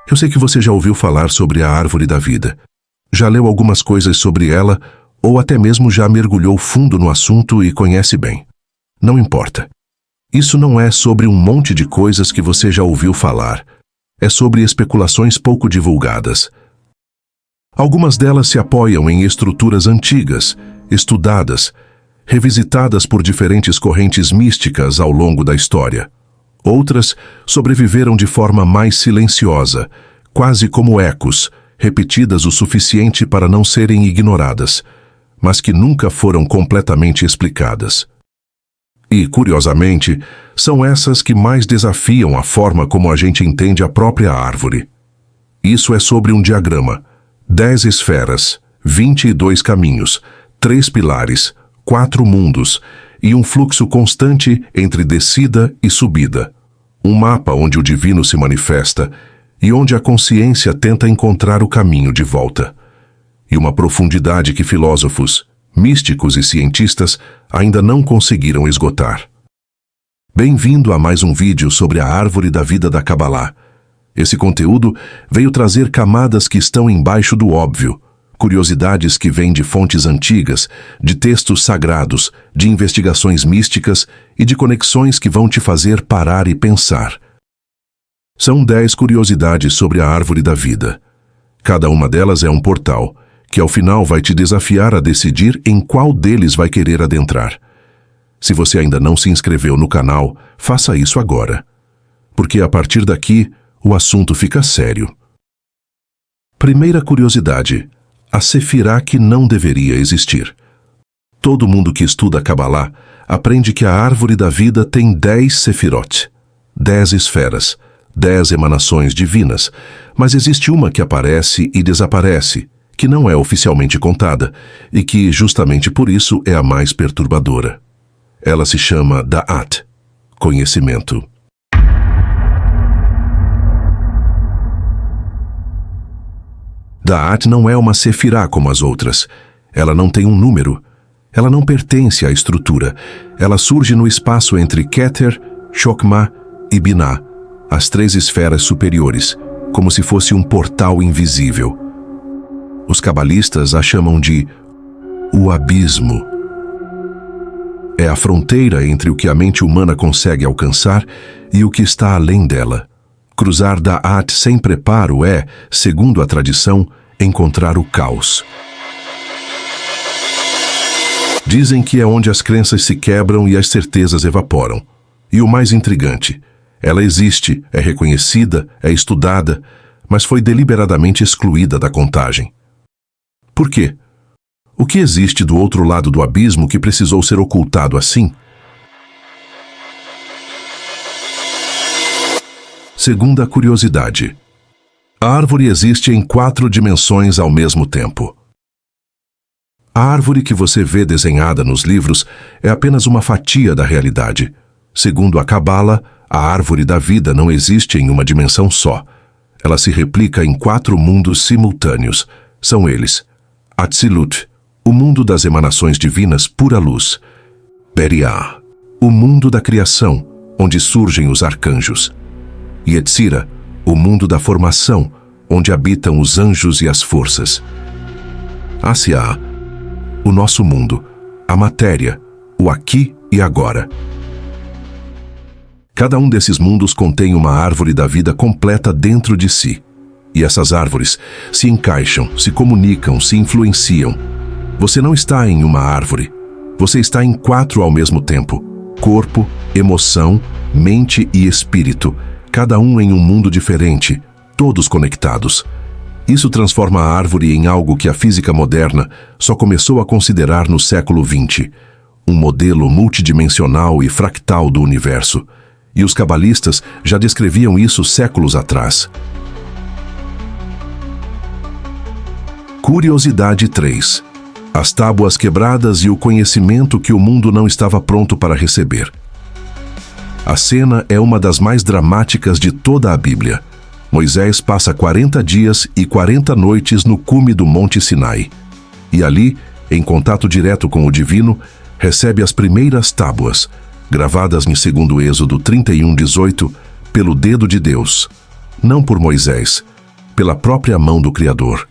Eu sei que você já ouviu falar sobre a árvore da vida. Já leu algumas coisas sobre ela, ou até mesmo já mergulhou fundo no assunto e conhece bem. Não importa. Isso não é sobre um monte de coisas que você já ouviu falar. É sobre especulações pouco divulgadas. Algumas delas se apoiam em estruturas antigas, estudadas, revisitadas por diferentes correntes místicas ao longo da história. Outras sobreviveram de forma mais silenciosa, quase como ecos, repetidas o suficiente para não serem ignoradas, mas que nunca foram completamente explicadas. E, curiosamente, são essas que mais desafiam a forma como a gente entende a própria árvore. Isso é sobre um diagrama: 10 esferas, 22 caminhos, 3 pilares, 4 mundos e um fluxo constante entre descida e subida. Um mapa onde o divino se manifesta e onde a consciência tenta encontrar o caminho de volta. E uma profundidade que filósofos, místicos e cientistas ainda não conseguiram esgotar. Bem-vindo a mais um vídeo sobre a árvore da vida da Kabbalah. Esse conteúdo veio trazer camadas que estão embaixo do óbvio, curiosidades que vêm de fontes antigas, de textos sagrados, de investigações místicas e de conexões que vão te fazer parar e pensar. São 10 curiosidades sobre a árvore da vida. Cada uma delas é um portal, que ao final vai te desafiar a decidir em qual deles vai querer adentrar. Se você ainda não se inscreveu no canal, faça isso agora. Porque a partir daqui, o assunto fica sério. Primeira curiosidade: a Sefirá que não deveria existir. Todo mundo que estuda Kabbalah aprende que a árvore da vida tem 10 Sefirot, 10 esferas, 10 emanações divinas, mas existe uma que aparece e desaparece, que não é oficialmente contada, e que, justamente por isso, é a mais perturbadora. Ela se chama Da'at, conhecimento. Da'at não é uma Sefirá como as outras. Ela não tem um número. Ela não pertence à estrutura. Ela surge no espaço entre Keter, Chokmah e Binah, as 3 esferas superiores, como se fosse um portal invisível. Os cabalistas a chamam de o abismo. É a fronteira entre o que a mente humana consegue alcançar e o que está além dela. Cruzar Da'at sem preparo é, segundo a tradição, encontrar o caos. Dizem que é onde as crenças se quebram e as certezas evaporam. E o mais intrigante: ela existe, é reconhecida, é estudada, mas foi deliberadamente excluída da contagem. Por quê? O que existe do outro lado do abismo que precisou ser ocultado assim? Segunda curiosidade: a árvore existe em 4 dimensões ao mesmo tempo. A árvore que você vê desenhada nos livros é apenas uma fatia da realidade. Segundo a Kabbalah, a árvore da vida não existe em uma dimensão só. Ela se replica em 4 mundos simultâneos. São eles: Atzilut, o mundo das emanações divinas pura luz; Beriah, o mundo da criação, onde surgem os arcanjos; Yetzirah, o mundo da formação, onde habitam os anjos e as forças; Asiah, o nosso mundo, a matéria, o aqui e agora. Cada um desses mundos contém uma árvore da vida completa dentro de si. E essas árvores se encaixam, se comunicam, se influenciam. Você não está em uma árvore. Você está em 4 ao mesmo tempo: corpo, emoção, mente e espírito, cada um em um mundo diferente, todos conectados. Isso transforma a árvore em algo que a física moderna só começou a considerar no século XX, um modelo multidimensional e fractal do universo. E os cabalistas já descreviam isso séculos atrás. Curiosidade 3: as tábuas quebradas e o conhecimento que o mundo não estava pronto para receber. A cena é uma das mais dramáticas de toda a Bíblia. Moisés passa 40 dias e 40 noites no cume do Monte Sinai. E ali, em contato direto com o divino, recebe as primeiras tábuas, gravadas em 2º Êxodo 31:18, pelo dedo de Deus. Não por Moisés, pela própria mão do Criador.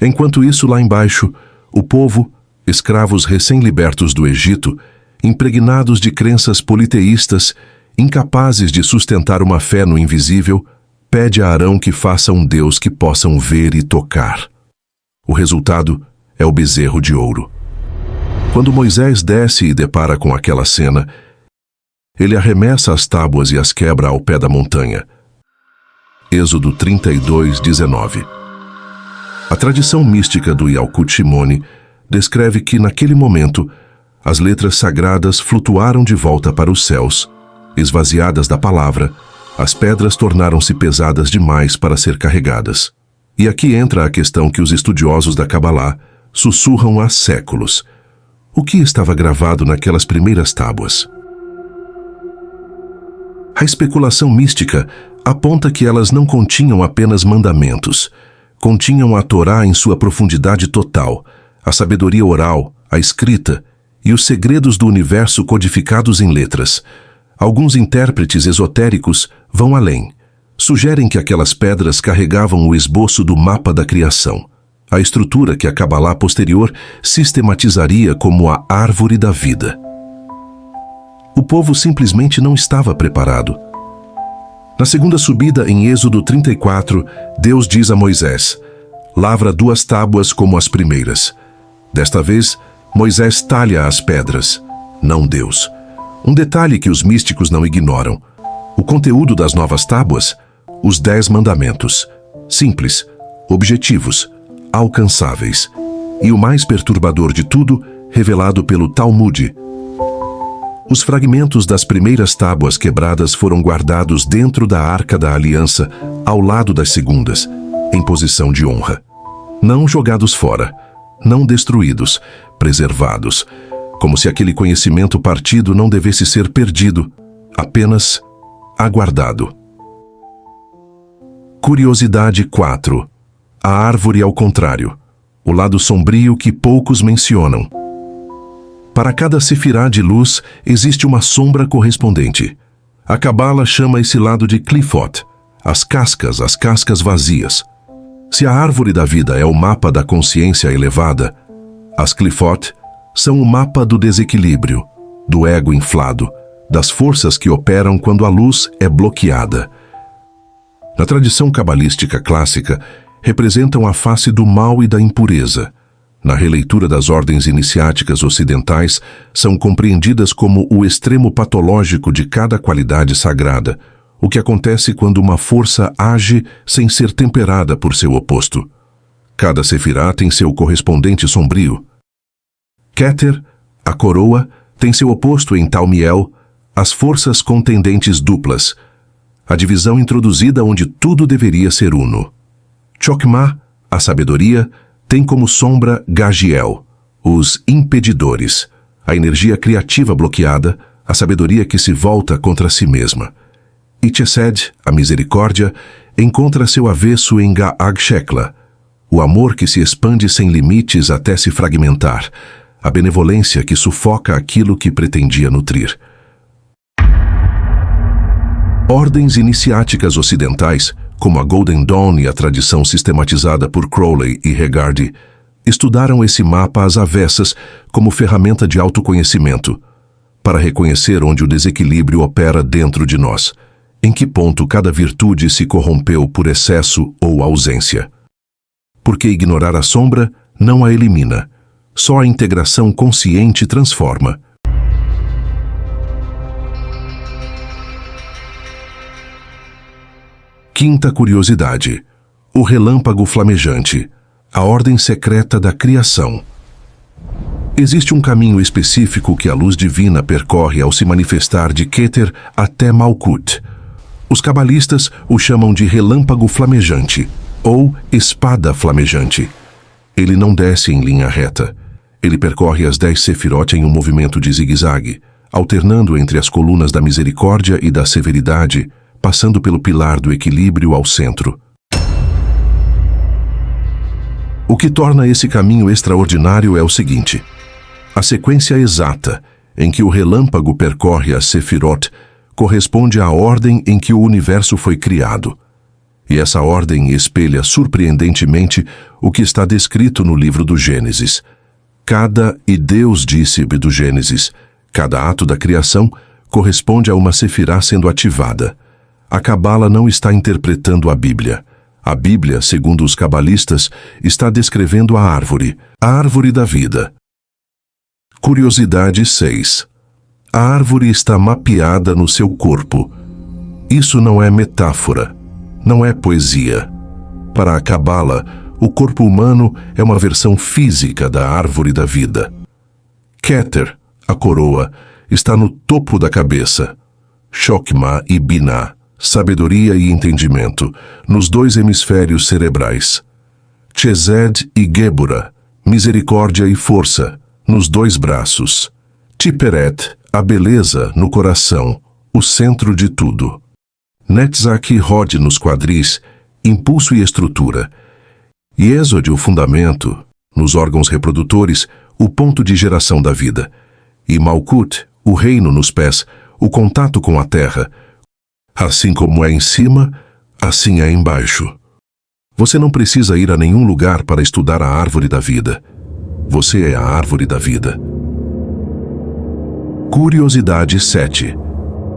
Enquanto isso, lá embaixo, o povo, escravos recém-libertos do Egito, impregnados de crenças politeístas, incapazes de sustentar uma fé no invisível, pede a Arão que faça um Deus que possam ver e tocar. O resultado é o bezerro de ouro. Quando Moisés desce e depara com aquela cena, ele arremessa as tábuas e as quebra ao pé da montanha. Êxodo 32, 19. A tradição mística do Yalkut Shimoni descreve que, naquele momento, as letras sagradas flutuaram de volta para os céus. Esvaziadas da palavra, as pedras tornaram-se pesadas demais para ser carregadas. E aqui entra a questão que os estudiosos da Cabalá sussurram há séculos. O que estava gravado naquelas primeiras tábuas? A especulação mística aponta que elas não continham apenas mandamentos. Continham a Torá em sua profundidade total, a sabedoria oral, a escrita e os segredos do universo codificados em letras. Alguns intérpretes esotéricos vão além. Sugerem que aquelas pedras carregavam o esboço do mapa da criação, a estrutura que a Cabalá posterior sistematizaria como a árvore da vida. O povo simplesmente não estava preparado. Na segunda subida, em Êxodo 34, Deus diz a Moisés: lavra 2 tábuas como as primeiras. Desta vez, Moisés talha as pedras, não Deus. Um detalhe que os místicos não ignoram. O conteúdo das novas tábuas, os 10 mandamentos. Simples, objetivos, alcançáveis. E o mais perturbador de tudo, revelado pelo Talmud. Os fragmentos das primeiras tábuas quebradas foram guardados dentro da Arca da Aliança, ao lado das segundas, em posição de honra. Não jogados fora, não destruídos, preservados, como se aquele conhecimento partido não devesse ser perdido, apenas aguardado. Curiosidade 4. A árvore ao contrário, o lado sombrio que poucos mencionam. Para cada sefirá de luz, existe uma sombra correspondente. A Cabala chama esse lado de Clifot, as cascas vazias. Se a árvore da vida é o mapa da consciência elevada, as Clifot são o mapa do desequilíbrio, do ego inflado, das forças que operam quando a luz é bloqueada. Na tradição cabalística clássica, representam a face do mal e da impureza. Na releitura das ordens iniciáticas ocidentais, são compreendidas como o extremo patológico de cada qualidade sagrada, o que acontece quando uma força age sem ser temperada por seu oposto. Cada sefirá tem seu correspondente sombrio. Keter, a coroa, tem seu oposto em Talmiel, as forças contendentes duplas, a divisão introduzida onde tudo deveria ser uno. Chokmah, a sabedoria, tem como sombra Gagiel, os impedidores, a energia criativa bloqueada, a sabedoria que se volta contra si mesma. E Chesed, a misericórdia, encontra seu avesso em Ga'ag Shekla, o amor que se expande sem limites até se fragmentar, a benevolência que sufoca aquilo que pretendia nutrir. Ordens iniciáticas ocidentais, como a Golden Dawn e a tradição sistematizada por Crowley e Regardie, estudaram esse mapa às avessas como ferramenta de autoconhecimento, para reconhecer onde o desequilíbrio opera dentro de nós, em que ponto cada virtude se corrompeu por excesso ou ausência. Porque ignorar a sombra não a elimina, só a integração consciente transforma. Quinta curiosidade: o relâmpago flamejante, a ordem secreta da criação. Existe um caminho específico que a luz divina percorre ao se manifestar de Keter até Malkut. Os cabalistas o chamam de relâmpago flamejante, ou espada flamejante. Ele não desce em linha reta. Ele percorre as 10 sefirot em um movimento de zigue-zague, alternando entre as colunas da misericórdia e da severidade, passando pelo pilar do equilíbrio ao centro. O que torna esse caminho extraordinário é o seguinte: a sequência exata em que o relâmpago percorre as sefirot corresponde à ordem em que o universo foi criado. E essa ordem espelha surpreendentemente o que está descrito no livro do Gênesis. E Deus disse do Gênesis, cada ato da criação corresponde a uma sefirá sendo ativada. A Cabala não está interpretando a Bíblia. A Bíblia, segundo os cabalistas, está descrevendo a árvore da vida. Curiosidade 6. A árvore está mapeada no seu corpo. Isso não é metáfora, não é poesia. Para a Cabala, o corpo humano é uma versão física da árvore da vida. Keter, a coroa, está no topo da cabeça. Chokmah e Binah, sabedoria e entendimento, nos 2 hemisférios cerebrais. Chesed e Gébora, misericórdia e força, nos 2 braços. Tiperet, a beleza, no coração, o centro de tudo. Netzach e Hod nos quadris, impulso e estrutura. Yesod, o fundamento, nos órgãos reprodutores, o ponto de geração da vida. E Malkut, o reino nos pés, o contato com a terra. Assim como é em cima, assim é embaixo. Você não precisa ir a nenhum lugar para estudar a árvore da vida. Você é a árvore da vida. Curiosidade 7.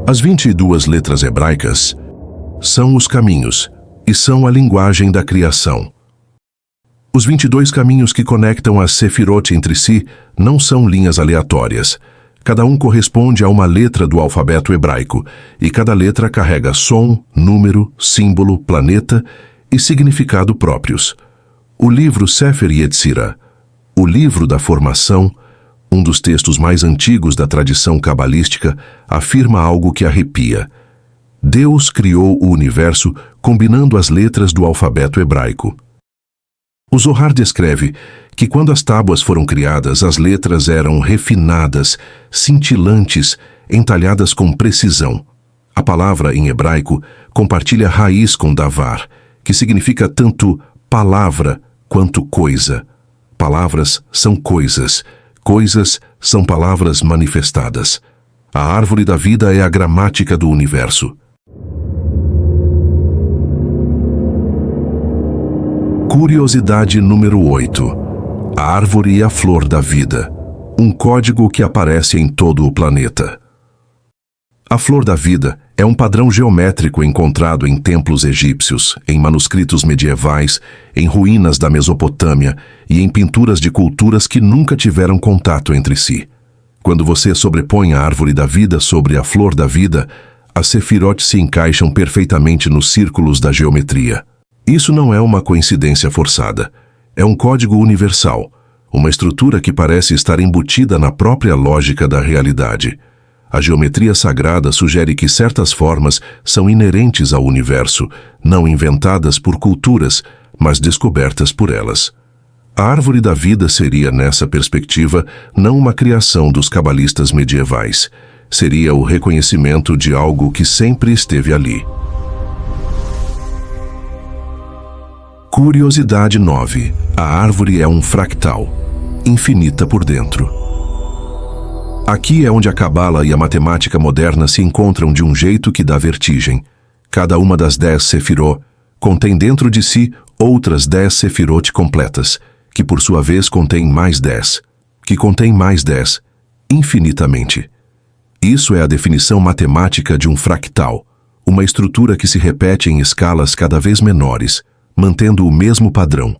As 22 letras hebraicas são os caminhos e são a linguagem da criação. Os 22 caminhos que conectam as sefirot entre si não são linhas aleatórias. Cada um corresponde a uma letra do alfabeto hebraico, e cada letra carrega som, número, símbolo, planeta e significado próprios. O livro Sefer Yetzirah, o livro da formação, um dos textos mais antigos da tradição cabalística, afirma algo que arrepia. Deus criou o universo combinando as letras do alfabeto hebraico. O Zohar descreve que quando as tábuas foram criadas, as letras eram refinadas, cintilantes, entalhadas com precisão. A palavra, em hebraico, compartilha raiz com davar, que significa tanto palavra quanto coisa. Palavras são coisas, coisas são palavras manifestadas. A árvore da vida é a gramática do universo. Curiosidade número 8. A árvore e a flor da vida. Um código que aparece em todo o planeta. A flor da vida é um padrão geométrico encontrado em templos egípcios, em manuscritos medievais, em ruínas da Mesopotâmia e em pinturas de culturas que nunca tiveram contato entre si. Quando você sobrepõe a árvore da vida sobre a flor da vida, as sefirot se encaixam perfeitamente nos círculos da geometria. Isso não é uma coincidência forçada. É um código universal, uma estrutura que parece estar embutida na própria lógica da realidade. A geometria sagrada sugere que certas formas são inerentes ao universo, não inventadas por culturas, mas descobertas por elas. A árvore da vida seria, nessa perspectiva, não uma criação dos cabalistas medievais. Seria o reconhecimento de algo que sempre esteve ali. Curiosidade 9. A árvore é um fractal, infinita por dentro. Aqui é onde a Cabala e a matemática moderna se encontram de um jeito que dá vertigem. Cada uma das 10 sefirot contém dentro de si outras 10 sefirot completas, que por sua vez contém mais 10, que contém mais 10, infinitamente. Isso é a definição matemática de um fractal, uma estrutura que se repete em escalas cada vez menores, mantendo o mesmo padrão.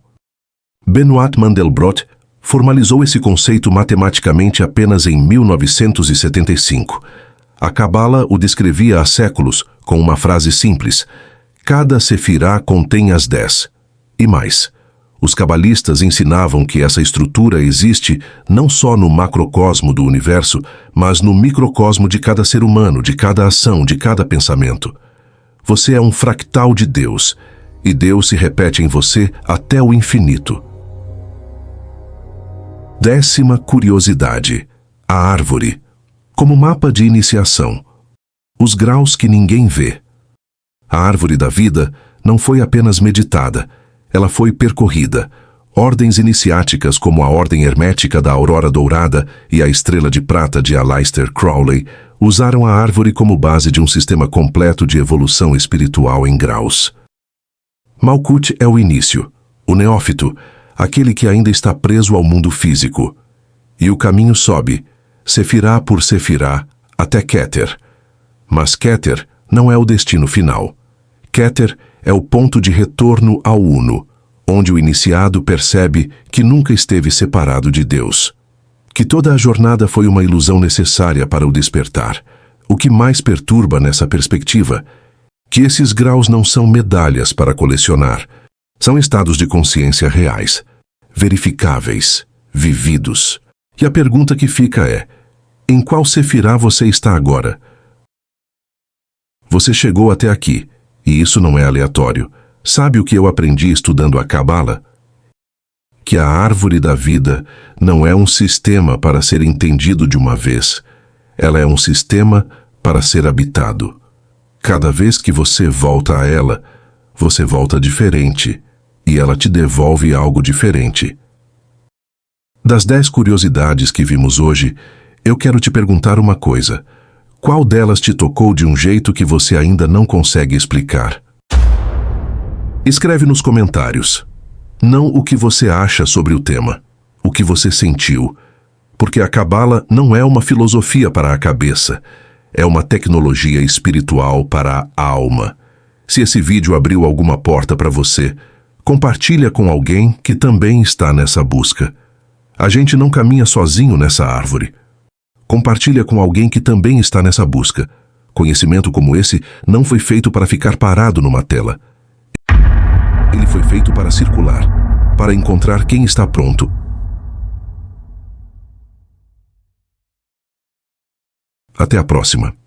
Benoit Mandelbrot formalizou esse conceito matematicamente apenas em 1975. A Cabala o descrevia há séculos com uma frase simples: cada sefirá contém as 10. E mais, os cabalistas ensinavam que essa estrutura existe não só no macrocosmo do universo, mas no microcosmo de cada ser humano, de cada ação, de cada pensamento. Você é um fractal de Deus, e Deus se repete em você até o infinito. 10ª curiosidade. A árvore, como mapa de iniciação. Os graus que ninguém vê. A árvore da vida não foi apenas meditada, ela foi percorrida. Ordens iniciáticas como a Ordem Hermética da Aurora Dourada e a Estrela de Prata de Aleister Crowley usaram a árvore como base de um sistema completo de evolução espiritual em graus. Malkuth é o início, o neófito, aquele que ainda está preso ao mundo físico. E o caminho sobe, Sefirá por Sefirá, até Keter. Mas Keter não é o destino final. Keter é o ponto de retorno ao Uno, onde o iniciado percebe que nunca esteve separado de Deus. Que toda a jornada foi uma ilusão necessária para o despertar. O que mais perturba nessa perspectiva, que esses graus não são medalhas para colecionar. São estados de consciência reais, verificáveis, vividos. E a pergunta que fica é: em qual Sefirá você está agora? Você chegou até aqui, e isso não é aleatório. Sabe o que eu aprendi estudando a Cabala? Que a árvore da vida não é um sistema para ser entendido de uma vez. Ela é um sistema para ser habitado. Cada vez que você volta a ela, você volta diferente, e ela te devolve algo diferente. Das 10 curiosidades que vimos hoje, eu quero te perguntar uma coisa. Qual delas te tocou de um jeito que você ainda não consegue explicar? Escreve nos comentários. Não o que você acha sobre o tema, o que você sentiu. Porque a Cabala não é uma filosofia para a cabeça, é uma tecnologia espiritual para a alma. Se esse vídeo abriu alguma porta para você, compartilha com alguém que também está nessa busca. A gente não caminha sozinho nessa árvore. Compartilha com alguém que também está nessa busca. Conhecimento como esse não foi feito para ficar parado numa tela. Ele foi feito para circular, para encontrar quem está pronto. Até a próxima.